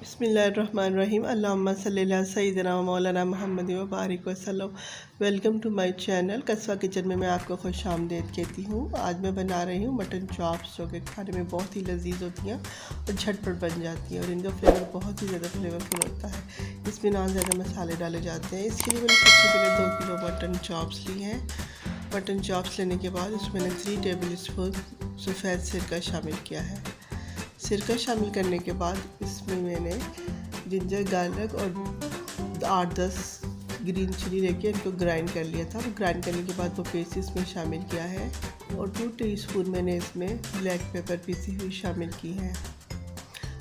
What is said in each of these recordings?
बिस्मिल्लाहिर्रहमानिर्रहीम अल्लाहुम्मा सल्ली अला सय्यिदिना व मौलाना मुहम्मद व बारिक वसल्लम। वेलकम टू माय चैनल कस्बा किचन में मैं आपको खुश आमदीद कहती हूँ। आज मैं बना रही हूँ मटन चॉप्स, जो कि खाने में बहुत ही लजीज होती हैं और झटपट बन जाती हैं और इनका फ्लेवर बहुत ही ज़्यादा फ्लेवरफुल होता है। इसमें ना ज़्यादा मसाले डाले जाते हैं। इसके लिए मैंने सबसे पहले 2 किलो मटन चॉप्स ली हैं। मटन चॉप्स लेने के बाद उसमें मैंने 3 टेबल स्पून सफ़ेद सिरका शामिल किया है। सिरका शामिल करने के बाद इसमें मैंने जिंजर, गार्लिक और 8-10 ग्रीन चिली लेके इनको ग्राइंड कर लिया था। वो ग्राइंड करने के बाद वो पेस्ट इसमें शामिल किया है और 2 टीस्पून मैंने इसमें ब्लैक पेपर पीसी हुई शामिल की है।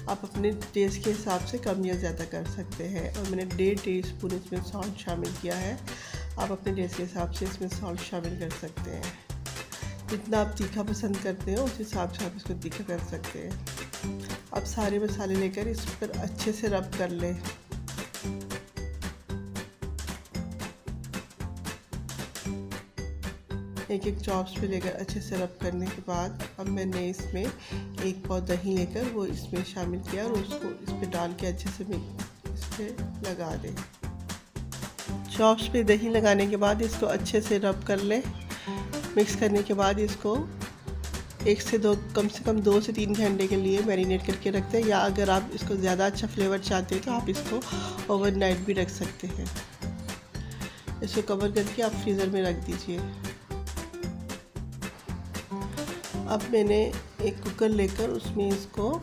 आप अपने टेस्ट के हिसाब से कम या ज़्यादा कर सकते हैं। और मैंने 1.5 टीस्पून इसमें सॉल्ट शामिल किया है। आप अपने टेस्ट के हिसाब से इसमें सॉल्ट शामिल कर सकते हैं। जितना आप तीखा पसंद करते हो उस हिसाब से आप इसको तीखा कर सकते हैं। अब सारे मसाले लेकर इस पर अच्छे से रब कर लें। एक एक चॉप्स पे लेकर अच्छे से रब करने के बाद अब मैंने इसमें 1 पाव दही लेकर वो इसमें शामिल किया और उसको इस पे डाल के अच्छे से इस पर लगा दें। चॉप्स पे दही लगाने के बाद इसको अच्छे से रब कर लें। मिक्स करने के बाद इसको कम से कम 2 से 3 घंटे के लिए मैरिनेट करके रखते हैं, या अगर आप इसको ज़्यादा अच्छा फ्लेवर चाहते हैं तो आप इसको ओवरनाइट भी रख सकते हैं। इसको कवर करके आप फ्रीज़र में रख दीजिए। अब मैंने एक कुकर लेकर उसमें इसको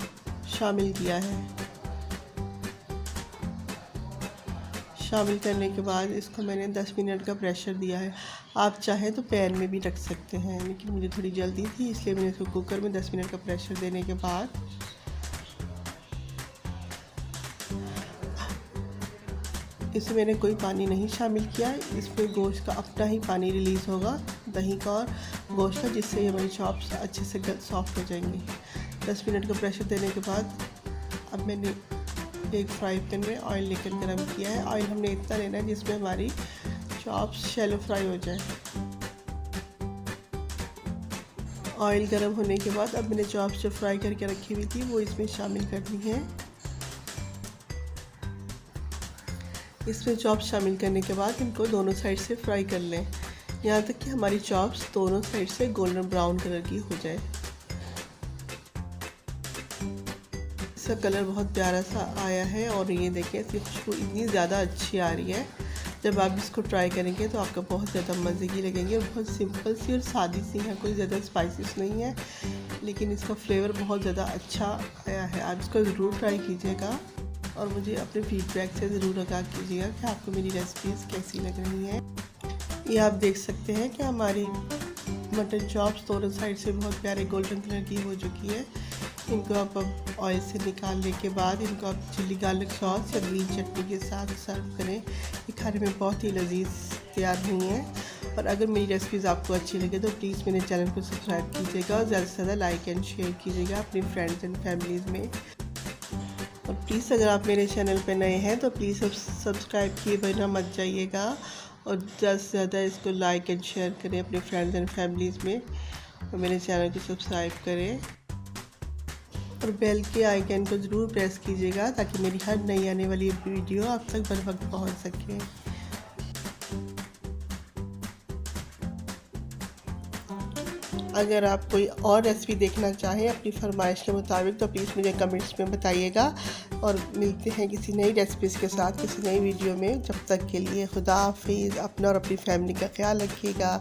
शामिल किया है। शामिल करने के बाद इसको मैंने 10 मिनट का प्रेशर दिया है। आप चाहें तो पैन में भी रख सकते हैं, लेकिन मुझे थोड़ी जल्दी थी इसलिए मैंने इसको कुकर में 10 मिनट का प्रेशर देने के बाद इसमें मैंने कोई पानी नहीं शामिल किया। इसमें गोश्त का अपना ही पानी रिलीज़ होगा, दही का और गोश्त का, जिससे ये हमारी चॉप्स अच्छे से सॉफ्ट हो जाएंगी। 10 मिनट का प्रेशर देने के बाद अब मैंने एक फ्राई पैन में ऑयल लेकर गरम किया है। ऑयल हमने इतना लेना है जिसमें हमारी चॉप्स शैलो फ्राई हो जाए। ऑयल गरम होने के बाद अब मैंने चॉप्स जो फ्राई करके रखी हुई थी वो इसमें शामिल करनी है। इसमें चॉप्स शामिल करने के बाद इनको दोनों साइड से फ्राई कर लें, यहाँ तक कि हमारी चॉप्स दोनों साइड से गोल्डन ब्राउन कलर की हो जाए। इसका कलर बहुत प्यारा सा आया है और ये देखें इसकी खुशबू इतनी ज़्यादा अच्छी आ रही है। जब आप इसको ट्राई करेंगे तो आपको बहुत ज़्यादा मज़े की लगेंगे। बहुत सिंपल सी और सादी सी है, कोई ज़्यादा स्पाइसेस नहीं है, लेकिन इसका फ्लेवर बहुत ज़्यादा अच्छा आया है। आप इसको ज़रूर ट्राई कीजिएगा और मुझे अपने फीडबैक से ज़रूर आगाह कीजिएगा कि आपको मेरी रेसिपीज़ कैसी लग रही हैं। ये आप देख सकते हैं कि हमारी मटन चॉप्स दोनों साइड से बहुत प्यारे गोल्डन कलर की हो चुकी है। इनको आप अब ऑयल से निकालने के बाद इनको आप चिली गार्लिक सॉस या ग्रीन चटनी के साथ सर्व करें। ये खाने में बहुत ही लजीज तैयार हुई हैं। और अगर मेरी रेसिपीज़ आपको अच्छी लगे तो प्लीज़ मेरे चैनल को सब्सक्राइब कीजिएगा और ज़्यादा से ज़्यादा लाइक एंड शेयर कीजिएगा अपनी फ्रेंड्स एंड फैमिलीज़ में। और प्लीज़ अगर आप मेरे चैनल पर नए हैं तो प्लीज़ सब्सक्राइब किए बिना मत जाइएगा और ज़्यादा से ज़्यादा इसको लाइक एंड शेयर करें अपने फ्रेंड्स एंड फैमिलीज़ में और मेरे चैनल को सब्सक्राइब करें और बेल के आइकन को ज़रूर प्रेस कीजिएगा ताकि मेरी हर नई आने वाली वीडियो आप तक बर वक्त पहुँच सके। अगर आप कोई और रेसिपी देखना चाहें अपनी फरमाइश के मुताबिक तो प्लीज़ मुझे कमेंट्स में बताइएगा। और मिलते हैं किसी नई रेसिपीज़ के साथ किसी नई वीडियो में। जब तक के लिए खुदा हाफिज़। अपना और अपनी फैमिली का ख्याल रखिएगा।